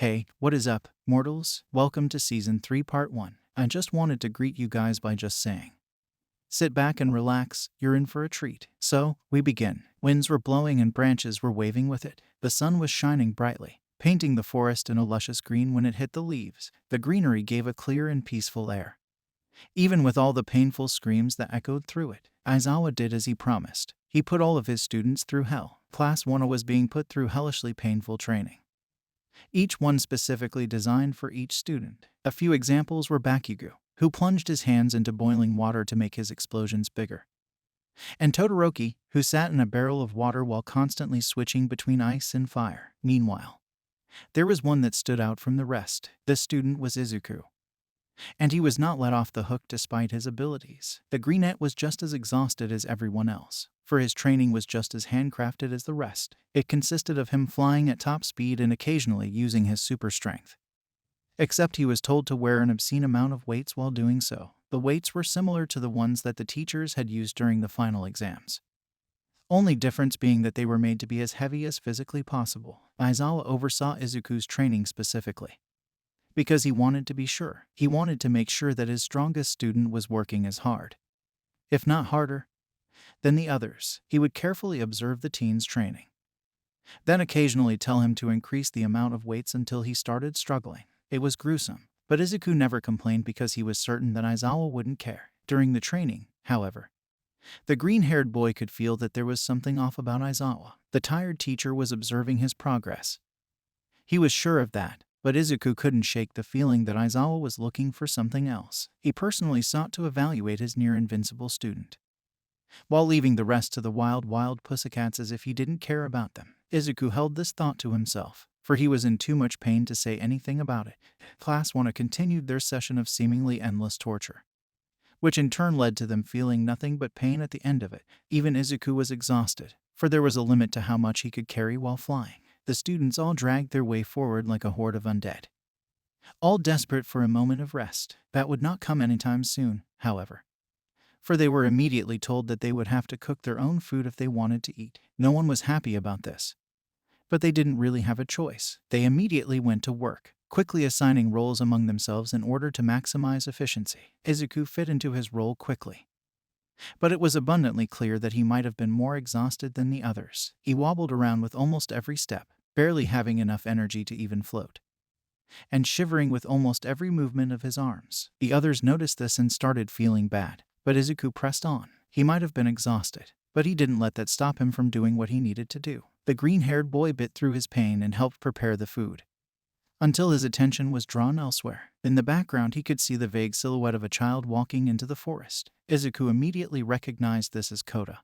Hey, what is up, mortals? Welcome to Season 3 Part 1. I just wanted to greet you guys by just saying, sit back and relax, you're in for a treat. So, we begin. Winds were blowing and branches were waving with it. The sun was shining brightly, painting the forest in a luscious green when it hit the leaves. The greenery gave a clear and peaceful air. Even with all the painful screams that echoed through it, Aizawa did as he promised. He put all of his students through hell. Class 1 was being put through hellishly painful training, each one specifically designed for each student. A few examples were Bakugo, who plunged his hands into boiling water to make his explosions bigger, and Todoroki, who sat in a barrel of water while constantly switching between ice and fire. Meanwhile, there was one that stood out from the rest. This student was Izuku, and he was not let off the hook despite his abilities. The Greenette was just as exhausted as everyone else, for his training was just as handcrafted as the rest. It consisted of him flying at top speed and occasionally using his super strength. Except he was told to wear an obscene amount of weights while doing so. The weights were similar to the ones that the teachers had used during the final exams, only difference being that they were made to be as heavy as physically possible. Aizawa oversaw Izuku's training specifically, because he wanted to be sure. He wanted to make sure that his strongest student was working as hard, if not harder, than the others. He would carefully observe the teen's training, then occasionally tell him to increase the amount of weights until he started struggling. It was gruesome, but Izuku never complained because he was certain that Aizawa wouldn't care. During the training, however, the green-haired boy could feel that there was something off about Aizawa. The tired teacher was observing his progress. He was sure of that, but Izuku couldn't shake the feeling that Aizawa was looking for something else. He personally sought to evaluate his near-invincible student, while leaving the rest to the wild pussycats as if he didn't care about them. Izuku held this thought to himself, for he was in too much pain to say anything about it. Class 1 continued their session of seemingly endless torture, which in turn led to them feeling nothing but pain at the end of it. Even Izuku was exhausted, for there was a limit to how much he could carry while flying. The students all dragged their way forward like a horde of undead, all desperate for a moment of rest. That would not come anytime soon, however, for they were immediately told that they would have to cook their own food if they wanted to eat. No one was happy about this, but they didn't really have a choice. They immediately went to work, quickly assigning roles among themselves in order to maximize efficiency. Izuku fit into his role quickly, but it was abundantly clear that he might have been more exhausted than the others. He wobbled around with almost every step, barely having enough energy to even float, and shivering with almost every movement of his arms. The others noticed this and started feeling bad, but Izuku pressed on. He might have been exhausted, but he didn't let that stop him from doing what he needed to do. The green-haired boy bit through his pain and helped prepare the food, until his attention was drawn elsewhere. In the background, he could see the vague silhouette of a child walking into the forest. Izuku immediately recognized this as Kota,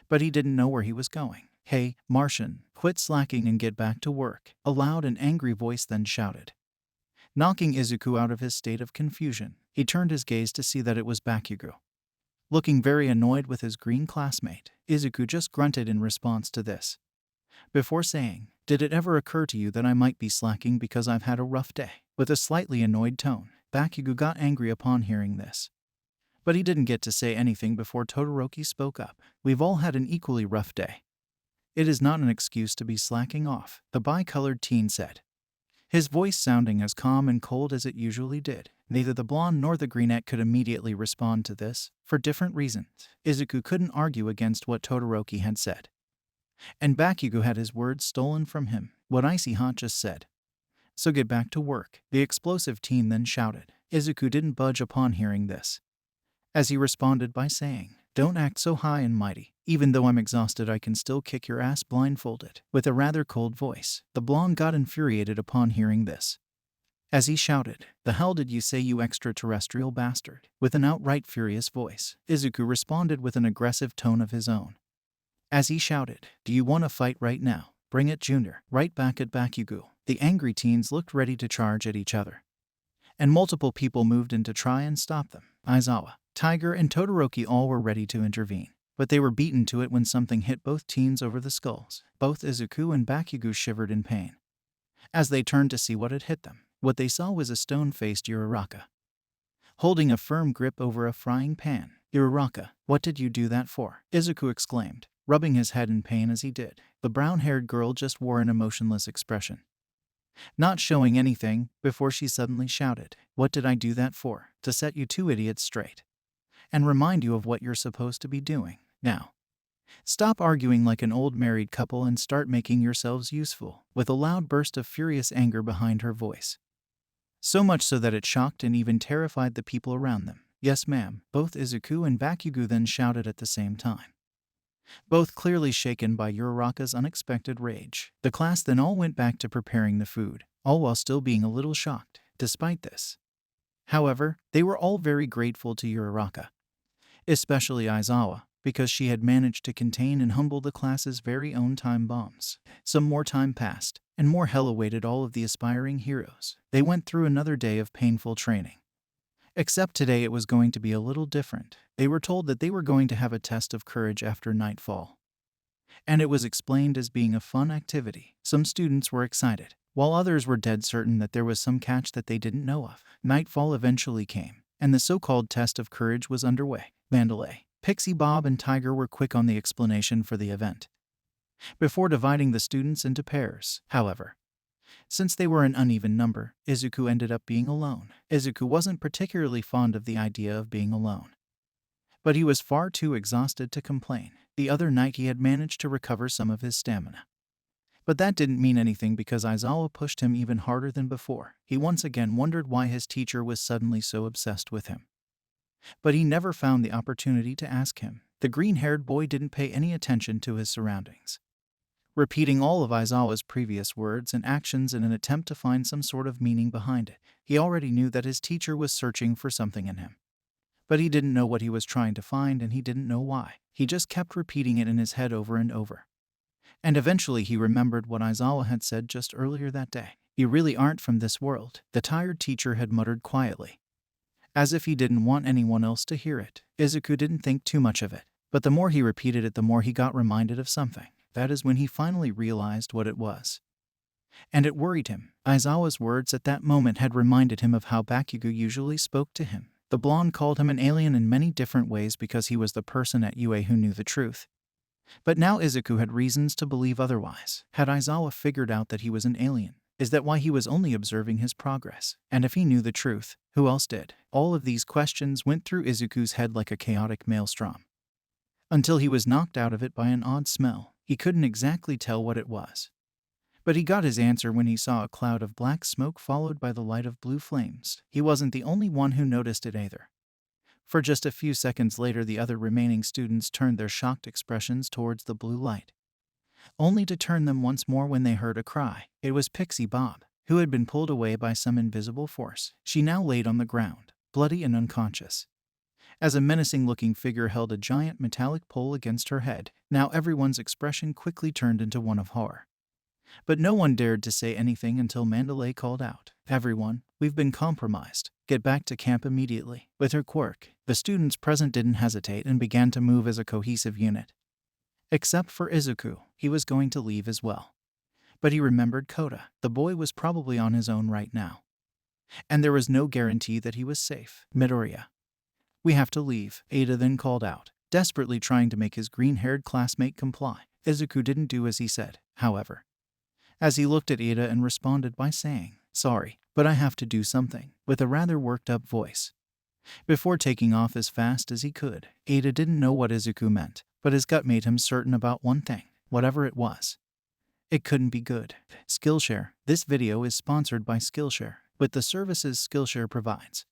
but he didn't know where he was going. "Hey, Martian, quit slacking and get back to work," a loud and angry voice then shouted, knocking Izuku out of his state of confusion. He turned his gaze to see that it was Bakugo, looking very annoyed with his green classmate. Izuku just grunted in response to this, before saying, "Did it ever occur to you that I might be slacking because I've had a rough day?" With a slightly annoyed tone, Bakugo got angry upon hearing this, but he didn't get to say anything before Todoroki spoke up. "We've all had an equally rough day. It is not an excuse to be slacking off," the bi-colored teen said, his voice sounding as calm and cold as it usually did. Neither the blonde nor the greenette could immediately respond to this, for different reasons. Izuku couldn't argue against what Todoroki had said, and Bakugo had his words stolen from him. "What Icy Hot just said. So get back to work," the explosive teen then shouted. Izuku didn't budge upon hearing this, as he responded by saying, "Don't act so high and mighty. Even though I'm exhausted, I can still kick your ass blindfolded." With a rather cold voice, the blonde got infuriated upon hearing this, as he shouted, "The hell did you say, you extraterrestrial bastard?" With an outright furious voice, Izuku responded with an aggressive tone of his own, as he shouted, "Do you want to fight right now? Bring it, Junior." Right back at Bakugo, the angry teens looked ready to charge at each other, and multiple people moved in to try and stop them. Aizawa, Tiger, and Todoroki all were ready to intervene, but they were beaten to it when something hit both teens over the skulls. Both Izuku and Bakugo shivered in pain as they turned to see what had hit them. What they saw was a stone-faced Uraraka, holding a firm grip over a frying pan. "Uraraka, what did you do that for?" Izuku exclaimed, rubbing his head in pain as he did. The brown-haired girl just wore an emotionless expression, not showing anything, before she suddenly shouted, "What did I do that for? To set you two idiots straight. And remind you of what you're supposed to be doing. Now, stop arguing like an old married couple and start making yourselves useful," with a loud burst of furious anger behind her voice. So much so that it shocked and even terrified the people around them. "Yes, ma'am," both Izuku and Bakugo then shouted at the same time, both clearly shaken by Uraraka's unexpected rage. The class then all went back to preparing the food, all while still being a little shocked. Despite this, however, they were all very grateful to Uraraka, especially Aizawa, because she had managed to contain and humble the class's very own time bombs. Some more time passed, and more hell awaited all of the aspiring heroes. They went through another day of painful training. Except today it was going to be a little different. They were told that they were going to have a test of courage after nightfall, and it was explained as being a fun activity. Some students were excited, while others were dead certain that there was some catch that they didn't know of. Nightfall eventually came, and the so-called test of courage was underway. Mandalay, Pixie Bob, and Tiger were quick on the explanation for the event, before dividing the students into pairs. However, since they were an uneven number, Izuku ended up being alone. Izuku wasn't particularly fond of the idea of being alone, but he was far too exhausted to complain. The other night he had managed to recover some of his stamina, but that didn't mean anything because Aizawa pushed him even harder than before. He once again wondered why his teacher was suddenly so obsessed with him, but he never found the opportunity to ask him. The green-haired boy didn't pay any attention to his surroundings, repeating all of Aizawa's previous words and actions in an attempt to find some sort of meaning behind it. He already knew that his teacher was searching for something in him, but he didn't know what he was trying to find, and he didn't know why. He just kept repeating it in his head over and over. And eventually he remembered what Aizawa had said just earlier that day. "You really aren't from this world," the tired teacher had muttered quietly, as if he didn't want anyone else to hear it. Izuku didn't think too much of it, but the more he repeated it, the more he got reminded of something. That is when he finally realized what it was, and it worried him. Aizawa's words at that moment had reminded him of how Bakugo usually spoke to him. The blonde called him an alien in many different ways because he was the person at UA who knew the truth. But now Izuku had reasons to believe otherwise. Had Aizawa figured out that he was an alien? Is that why he was only observing his progress? And if he knew the truth, who else did? All of these questions went through Izuku's head like a chaotic maelstrom, until he was knocked out of it by an odd smell. He couldn't exactly tell what it was, but he got his answer when he saw a cloud of black smoke followed by the light of blue flames. He wasn't the only one who noticed it either. For just a few seconds later, the other remaining students turned their shocked expressions towards the blue light, only to turn them once more when they heard a cry. It was Pixie Bob, who had been pulled away by some invisible force. She now laid on the ground, bloody and unconscious, as a menacing-looking figure held a giant metallic pole against her head. Now everyone's expression quickly turned into one of horror, but no one dared to say anything until Mandalay called out, "Everyone, we've been compromised. Get back to camp immediately." With her quirk, the students present didn't hesitate and began to move as a cohesive unit. Except for Izuku, he was going to leave as well. But he remembered Kota. The boy was probably on his own right now, and there was no guarantee that he was safe. "Midoriya, we have to leave," Ada then called out, desperately trying to make his green-haired classmate comply. Izuku didn't do as he said, however, as he looked at Ada and responded by saying, "Sorry, but I have to do something," with a rather worked-up voice, before taking off as fast as he could. Ada didn't know what Izuku meant, but his gut made him certain about one thing. Whatever it was, it couldn't be good. Skillshare. This video is sponsored by Skillshare. With the services Skillshare provides,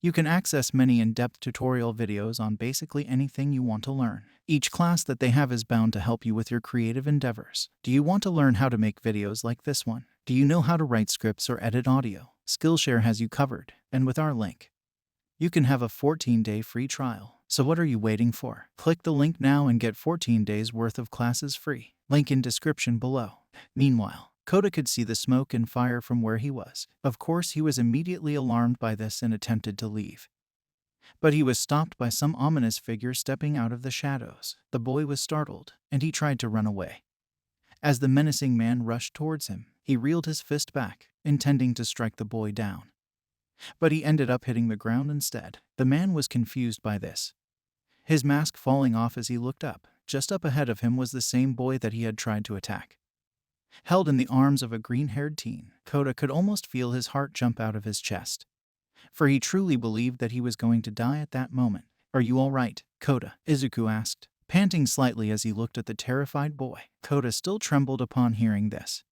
you can access many in-depth tutorial videos on basically anything you want to learn. Each class that they have is bound to help you with your creative endeavors. Do you want to learn how to make videos like this one? Do you know how to write scripts or edit audio? Skillshare has you covered, and with our link, you can have a 14-day free trial. So what are you waiting for? Click the link now and get 14 days worth of classes free. Link in description below. Meanwhile, Kota could see the smoke and fire from where he was. Of course, he was immediately alarmed by this and attempted to leave, but he was stopped by some ominous figure stepping out of the shadows. The boy was startled, and he tried to run away. As the menacing man rushed towards him, he reeled his fist back, intending to strike the boy down, but he ended up hitting the ground instead. The man was confused by this, his mask falling off as he looked up. Just up ahead of him was the same boy that he had tried to attack. Held in the arms of a green-haired teen, Kota could almost feel his heart jump out of his chest. For he truly believed that he was going to die at that moment. "Are you all right, Kota?" Izuku asked, panting slightly as he looked at the terrified boy. Kota still trembled upon hearing this.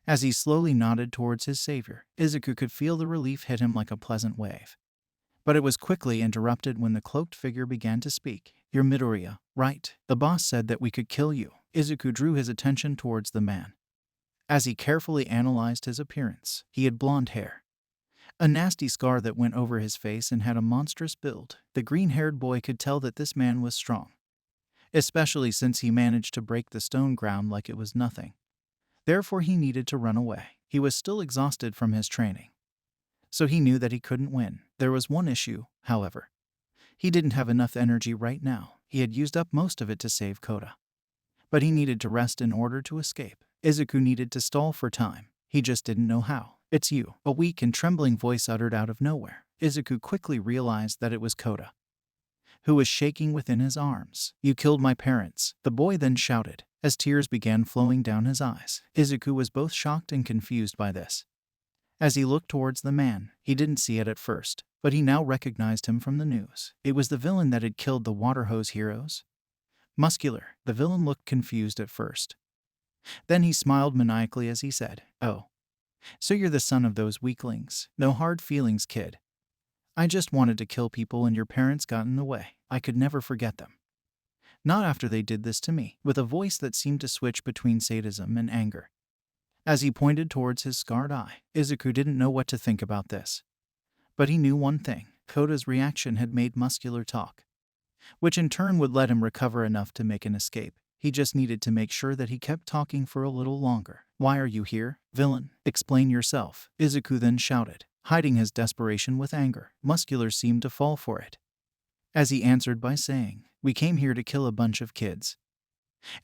As he slowly nodded towards his savior, Izuku could feel the relief hit him like a pleasant wave. But it was quickly interrupted when the cloaked figure began to speak. "You're Midoriya, right? The boss said that we could kill you." Izuku drew his attention towards the man. As he carefully analyzed his appearance, he had blonde hair, a nasty scar that went over his face, and had a monstrous build. The green-haired boy could tell that this man was strong, especially since he managed to break the stone ground like it was nothing. Therefore he needed to run away. He was still exhausted from his training, so he knew that he couldn't win. There was one issue, however. He didn't have enough energy right now. He had used up most of it to save Kota. But he needed to rest in order to escape. Izuku needed to stall for time. He just didn't know how. "It's you," a weak and trembling voice uttered out of nowhere. Izuku quickly realized that it was Kota, who was shaking within his arms. "You killed my parents," the boy then shouted, as tears began flowing down his eyes. Izuku was both shocked and confused by this. As he looked towards the man, he didn't see it at first, but he now recognized him from the news. It was the villain that had killed the water hose heroes. Muscular, the villain looked confused at first. Then he smiled maniacally as he said, "Oh, so you're the son of those weaklings. No hard feelings, kid. I just wanted to kill people and your parents got in the way. I could never forget them. Not after they did this to me," with a voice that seemed to switch between sadism and anger. As he pointed towards his scarred eye, Izuku didn't know what to think about this. But he knew one thing. Kota's reaction had made Muscular talk, which in turn would let him recover enough to make an escape. He just needed to make sure that he kept talking for a little longer. "Why are you here, villain? Explain yourself," Izuku then shouted, hiding his desperation with anger. Muscular seemed to fall for it, as he answered by saying, "We came here to kill a bunch of kids.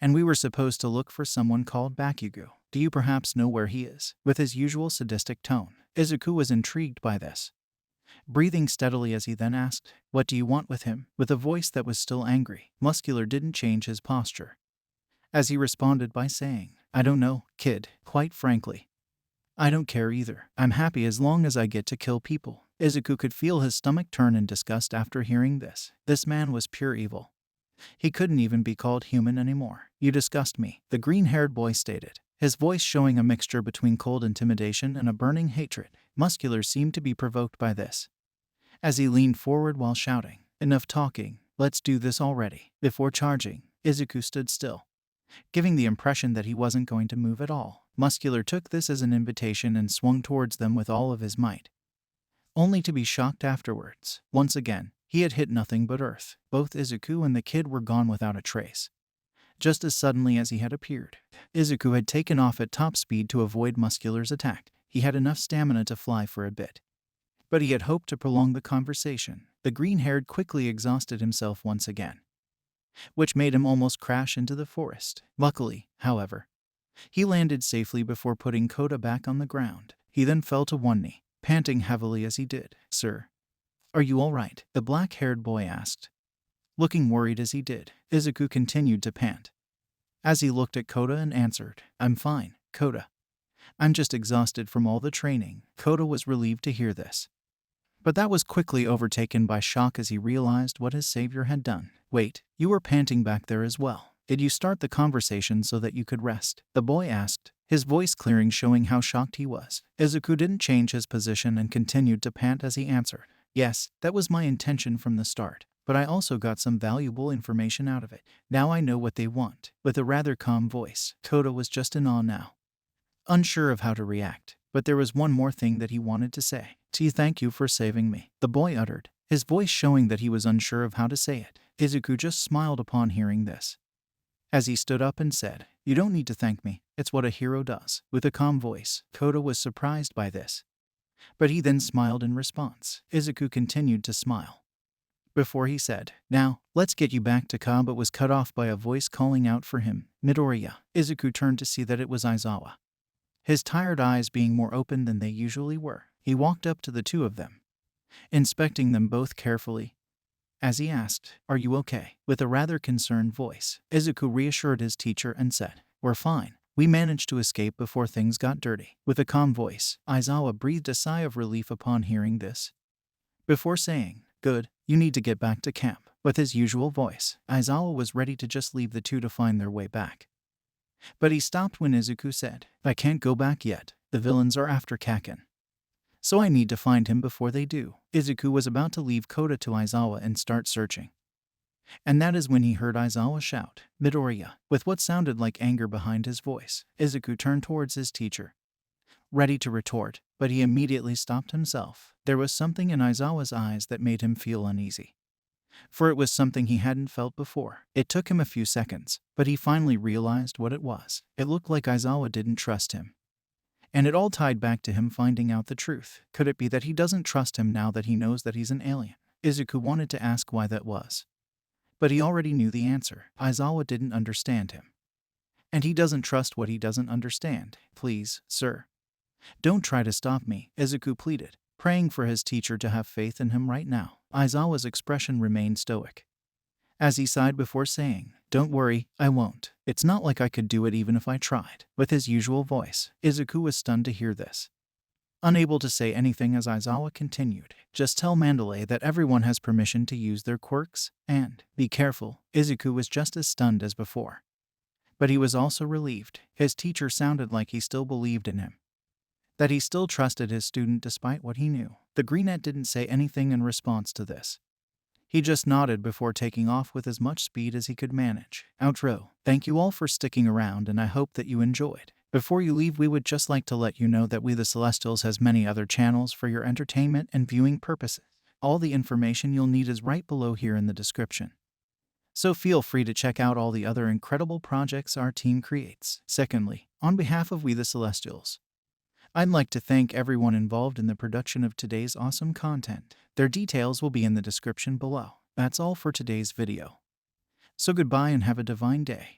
And we were supposed to look for someone called Bakugo. Do you perhaps know where he is?" With his usual sadistic tone, Izuku was intrigued by this, breathing steadily as he then asked, "What do you want with him?" With a voice that was still angry, Muscular didn't change his posture, as he responded by saying, "I don't know, kid. Quite frankly, I don't care either. I'm happy as long as I get to kill people." Izuku could feel his stomach turn in disgust after hearing this. This man was pure evil. He couldn't even be called human anymore. "You disgust me," the green-haired boy stated, his voice showing a mixture between cold intimidation and a burning hatred. Muscular seemed to be provoked by this, as he leaned forward while shouting, "Enough talking, let's do this already." Before charging, Izuku stood still, giving the impression that he wasn't going to move at all. Muscular took this as an invitation and swung towards them with all of his might, only to be shocked afterwards. Once again, he had hit nothing but earth. Both Izuku and the kid were gone without a trace, just as suddenly as he had appeared. Izuku had taken off at top speed to avoid Muscular's attack. He had enough stamina to fly for a bit, but he had hoped to prolong the conversation. The green-haired quickly exhausted himself once again, which made him almost crash into the forest. Luckily, however, he landed safely before putting Kota back on the ground. He then fell to one knee, panting heavily as he did. "Sir, are you all right?" the black-haired boy asked, looking worried as he did. Izuku continued to pant, as he looked at Kota and answered, "I'm fine, Kota. I'm just exhausted from all the training." Kota was relieved to hear this, but that was quickly overtaken by shock as he realized what his savior had done. "Wait, you were panting back there as well. Did you start the conversation so that you could rest?" the boy asked, his voice clearing, showing how shocked he was. Izuku didn't change his position and continued to pant as he answered, "Yes, that was my intention from the start, but I also got some valuable information out of it. Now I know what they want." With a rather calm voice, Kota was just in awe now, unsure of how to react. But there was one more thing that he wanted to say. Thank you for saving me," the boy uttered, his voice showing that he was unsure of how to say it. Izuku just smiled upon hearing this, as he stood up and said, "You don't need to thank me. It's what a hero does." With a calm voice, Kota was surprised by this, but he then smiled in response. Izuku continued to smile before he said, "Now, let's get you back to Ka," but was cut off by a voice calling out for him, "Midoriya." Izuku turned to see that it was Aizawa, his tired eyes being more open than they usually were. He walked up to the two of them, inspecting them both carefully, as he asked, "Are you okay?" With a rather concerned voice, Izuku reassured his teacher and said, "We're fine." We managed to escape before things got dirty. With a calm voice, Aizawa breathed a sigh of relief upon hearing this. Before saying, "Good, you need to get back to camp." With his usual voice, Aizawa was ready to just leave the two to find their way back. But he stopped when Izuku said, "I can't go back yet. The villains are after Kaken. So I need to find him before they do." Izuku was about to leave Koda to Aizawa and start searching. And that is when he heard Aizawa shout, "Midoriya," with what sounded like anger behind his voice. Izuku turned towards his teacher, ready to retort, but he immediately stopped himself. There was something in Aizawa's eyes that made him feel uneasy. For it was something he hadn't felt before. It took him a few seconds, but he finally realized what it was. It looked like Aizawa didn't trust him. And it all tied back to him finding out the truth. Could it be that he doesn't trust him now that he knows that he's an alien? Izuku wanted to ask why that was, but he already knew the answer. Aizawa didn't understand him. And he doesn't trust what he doesn't understand. "Please, sir, don't try to stop me," Izuku pleaded, praying for his teacher to have faith in him right now. Aizawa's expression remained stoic, as he sighed before saying, "Don't worry, I won't. It's not like I could do it even if I tried." With his usual voice, Izuku was stunned to hear this, unable to say anything as Aizawa continued, "Just tell Mandalay that everyone has permission to use their quirks, and be careful." Izuku was just as stunned as before, but he was also relieved. His teacher sounded like he still believed in him, that he still trusted his student despite what he knew. The Greenette didn't say anything in response to this. He just nodded before taking off with as much speed as he could manage. Outro. Thank you all for sticking around, and I hope that you enjoyed. Before you leave, we would just like to let you know that We the Celestials has many other channels for your entertainment and viewing purposes. All the information you'll need is right below here in the description. So feel free to check out all the other incredible projects our team creates. Secondly, on behalf of We the Celestials, I'd like to thank everyone involved in the production of today's awesome content. Their details will be in the description below. That's all for today's video. So goodbye and have a divine day.